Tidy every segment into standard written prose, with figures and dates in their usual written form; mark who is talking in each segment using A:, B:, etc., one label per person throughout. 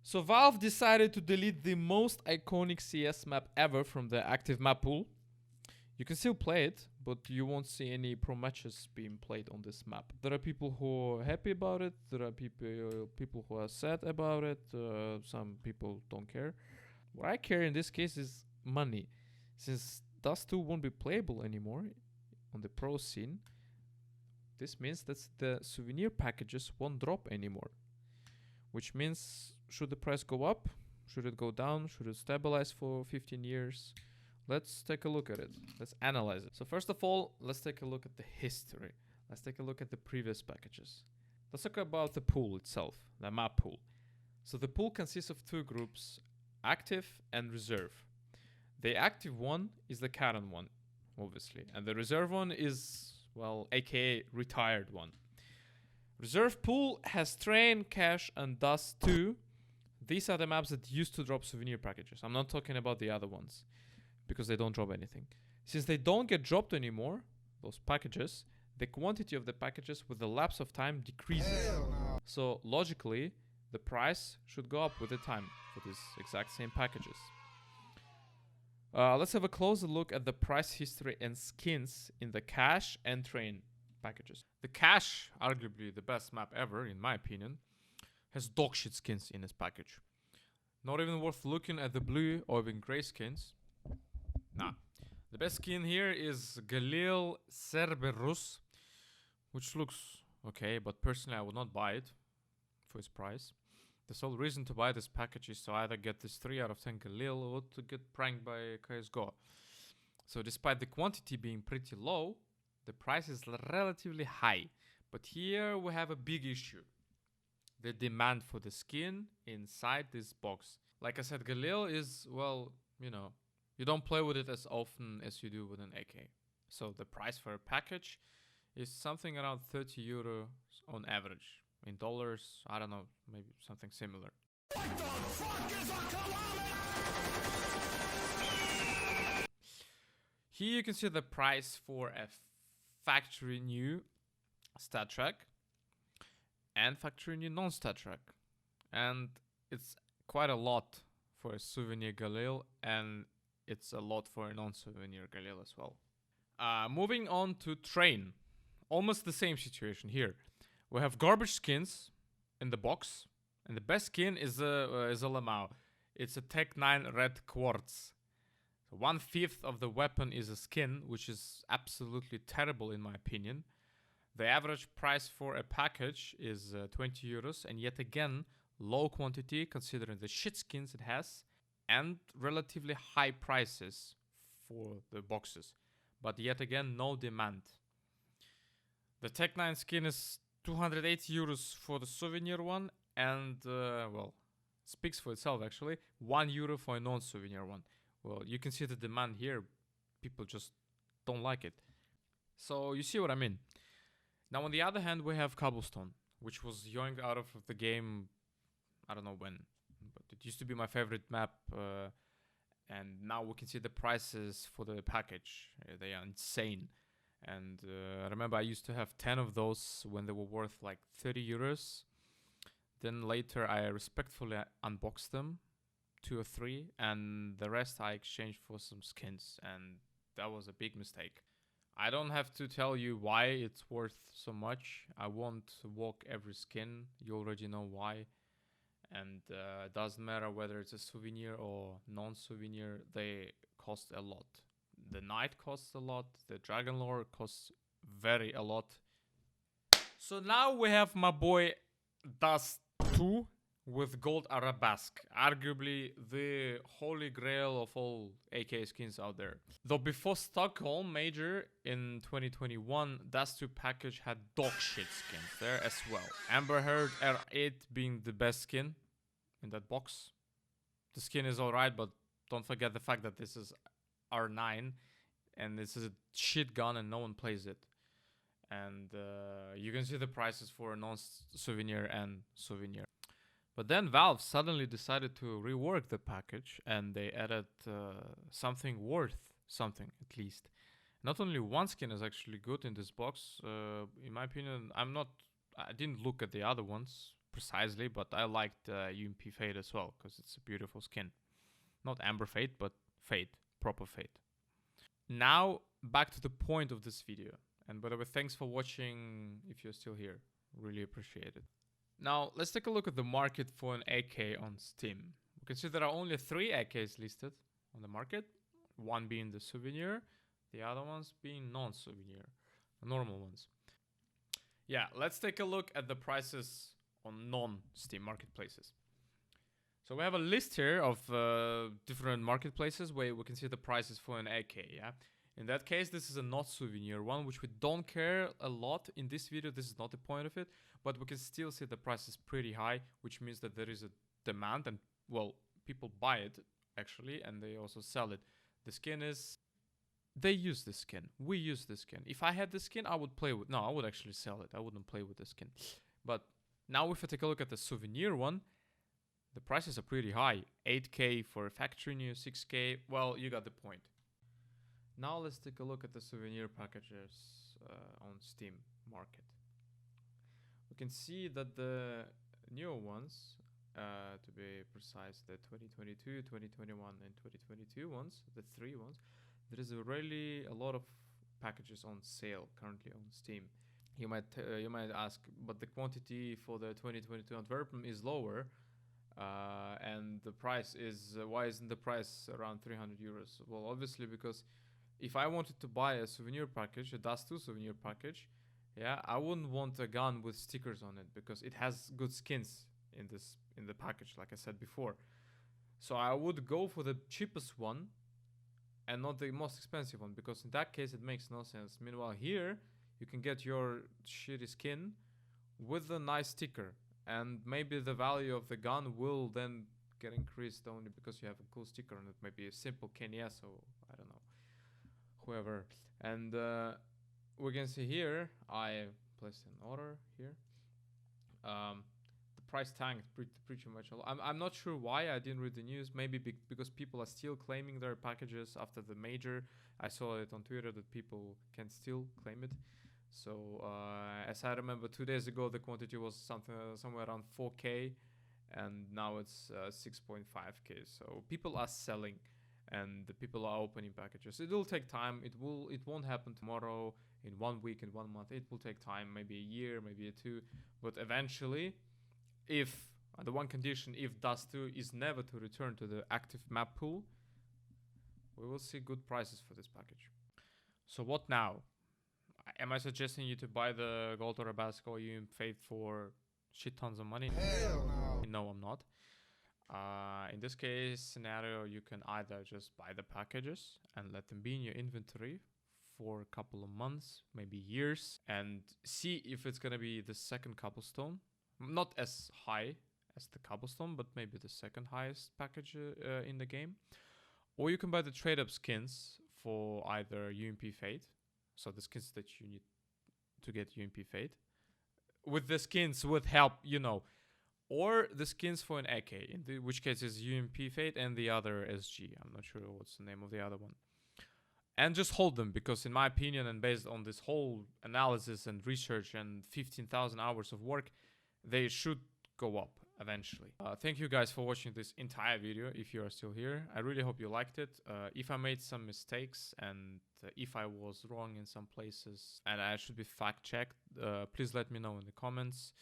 A: So Valve decided to delete the most iconic CS map ever from the active map pool. You can still play it, but you won't see any pro matches being played on this map. There are people who are happy about it. There are people who are sad about it. Some people don't care. What I care in this case is money. Since Dust 2 won't be playable anymore on the pro scene, this means that the souvenir packages won't drop anymore. Which means, should the price go up? Should it go down? Should it stabilize for 15 years? Let's take a look at it. Let's analyze it. So first of all, let's take a look at the history. Let's take a look at the previous packages. Let's talk about the pool itself, the map pool. So the pool consists of two groups, active and reserve. The active one is the current one, obviously. And the reserve one is, well, aka retired one. Reserve pool has Train, Cash, and Dust 2. These are the maps that used to drop souvenir packages. I'm not talking about the other ones, because they don't drop anything. Since they don't get dropped anymore, those packages, the quantity of the packages with the lapse of time decreases. So logically, the price should go up with the time for these exact same packages. Let's have a closer look at the price history and skins in the Cash and Train packages. The Cash, arguably the best map ever in my opinion, has dogshit skins in its package. Not even worth looking at the blue or even gray skins. Nah. The best skin here is Galil Cerberus, which looks okay, but personally I would not buy it for its price. The sole reason to buy this package is to either get this 3 out of 10 Galil or to get pranked by CSGO. So despite the quantity being pretty low, the price is relatively high. But here we have a big issue. The demand for the skin inside this box. Like I said, Galil is, well, you know, you don't play with it as often as you do with an AK. So the price for a package is something around 30 euros on average. In dollars, I don't know, maybe something similar. What the fuck is a kilometer? Here you can see the price for a factory new stat track and factory new non-stat track. And it's quite a lot for a souvenir Galil, and it's a lot for a non-souvenir Galil as well. Moving on to Train. Almost the same situation here. We have garbage skins in the box, and the best skin is a Lamau. It's a Tech 9 red quartz. So 1/5 of the weapon is a skin, which is absolutely terrible in my opinion. The average price for a package is 20 euros, and yet again, low quantity considering the shit skins it has, and relatively high prices for the boxes. But yet again, no demand. The Tech 9 skin is 280 euros for the souvenir one, and, well, speaks for itself actually, 1 euro for a non-souvenir one. Well, you can see the demand here. People just don't like it. So you see what I mean. Now on the other hand, we have Cobblestone, which was yoinked out of the game, I don't know when, but it used to be my favorite map, and now we can see the prices for the package. They are insane. And I remember I used to have 10 of those when they were worth like 30 euros. Then later I respectfully unboxed them, 2 or 3, and the rest I exchanged for some skins, and that was a big mistake. I don't have to tell you why it's worth so much. I won't walk every skin, you already know why. And it doesn't matter whether it's a souvenir or non-souvenir, they cost a lot. The Knight costs a lot, the Dragon Lore costs a lot. So now we have my boy Dust 2 with Gold Arabesque, arguably the holy grail of all AK skins out there. Though before Stockholm Major in 2021, Dust 2 package had dog shit skins there as well. Amber Heard R8 being the best skin in that box. The skin is alright, but don't forget the fact that this is R9 and this is a shit gun and no one plays it. And you can see the prices for non-souvenir and souvenir. But then Valve suddenly decided to rework the package, and they added something worth something at least. Not only one skin is actually good in this box. In my opinion, I didn't look at the other ones precisely, but I liked UMP Fade as well because it's a beautiful skin. Not Amber Fade, but Fade, proper Fade. Now back to the point of this video. And by the way, thanks for watching if you're still here. Really appreciate it. Now let's take a look at the market for an AK on Steam. We can see there are only 3 AKs listed on the market. One being the Souvenir, the other ones being non-Souvenir, normal ones. Yeah, let's take a look at the prices on non-Steam marketplaces. So we have a list here of different marketplaces where we can see the prices for an AK, yeah? In that case, this is a not Souvenir one, which we don't care a lot in this video. This is not the point of it, but we can still see the price is pretty high, which means that there is a demand and, well, people buy it actually, and they also sell it. The skin is... They use this skin. We use this skin. If I had the skin, I would play with... No, I would actually sell it. I wouldn't play with the skin. But now if I take a look at the Souvenir one, the prices are pretty high. 8k for a factory new, 6k. Well, you got the point. Now let's take a look at the Souvenir packages on Steam market. We can see that the newer ones, to be precise, the 2022, 2021 and 2022 ones, the 3 ones, there is really a lot of packages on sale currently on Steam. You might ask, but the quantity for the 2022 Antwerpen is lower, and the price is why isn't the price around 300 euros? Well, obviously because if I wanted to buy a Souvenir package, a Dust 2 Souvenir package, yeah, I wouldn't want a gun with stickers on it because it has good skins in the package, like I said before. So I would go for the cheapest one and not the most expensive one, because in that case it makes no sense. Meanwhile here you can get your shitty skin with a nice sticker, and maybe the value of the gun will then get increased only because you have a cool sticker on it. Maybe a simple Kenyas or I don't know, whoever. And we can see here I placed an order here. The price tanked pretty much a lot. I'm not sure why. I didn't read the news. Maybe because people are still claiming their packages after the major. I saw it on Twitter that people can still claim it. So as I remember, 2 days ago the quantity was somewhere around 4k, and now it's 6.5k. So people are selling, and the people are opening packages. It will take time. It won't happen tomorrow, in 1 week, in 1 month. It will take time, maybe a year, maybe a 2, but eventually, if the one condition, if Dust 2 is never to return to the active map pool, we will see good prices for this package. So what now? Am I suggesting you to buy the Gold or Tabasco UM Fate for shit tons of money?
B: Hell no.
A: No, I'm not. In this case scenario, you can either just buy the packages and let them be in your inventory for a couple of months, maybe years, and see if it's gonna be the second cobblestone. Not as high as the cobblestone, but maybe the second highest package in the game. Or you can buy the trade up skins for either UMP Fate, so the skins that you need to get UMP Fate, with the skins with help, you know, or the skins for an AK, in which case is UMP Fate and the other SG. I'm not sure what's the name of the other one. And just hold them, because in my opinion, and based on this whole analysis and research and 15,000 hours of work, they should go up eventually. Thank you guys for watching this entire video, if you are still here. I really hope you liked it. If I made some mistakes and if I was wrong in some places and I should be fact-checked, please let me know in the comments.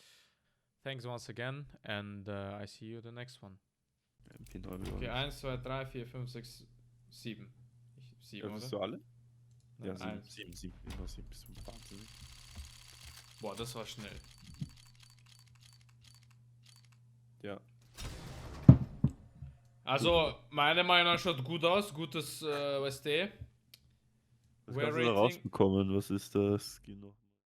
A: Thanks once again, and I see you the next one. Okay, 1, 2, 3, 4, 5, 6, 7. 7,
C: Öffnest
A: oder?
C: du alle?
A: Nein,
C: Ja,
A: 1.
C: 7. Immer 7 bis 5. Wahnsinnig.
A: Boah, das war schnell.
C: Ja.
A: Also, meiner Meinung nach schaut gut aus. Gutes, weißt du.
C: Was kannst du da rausbekommen? Was ist das? Skin noch?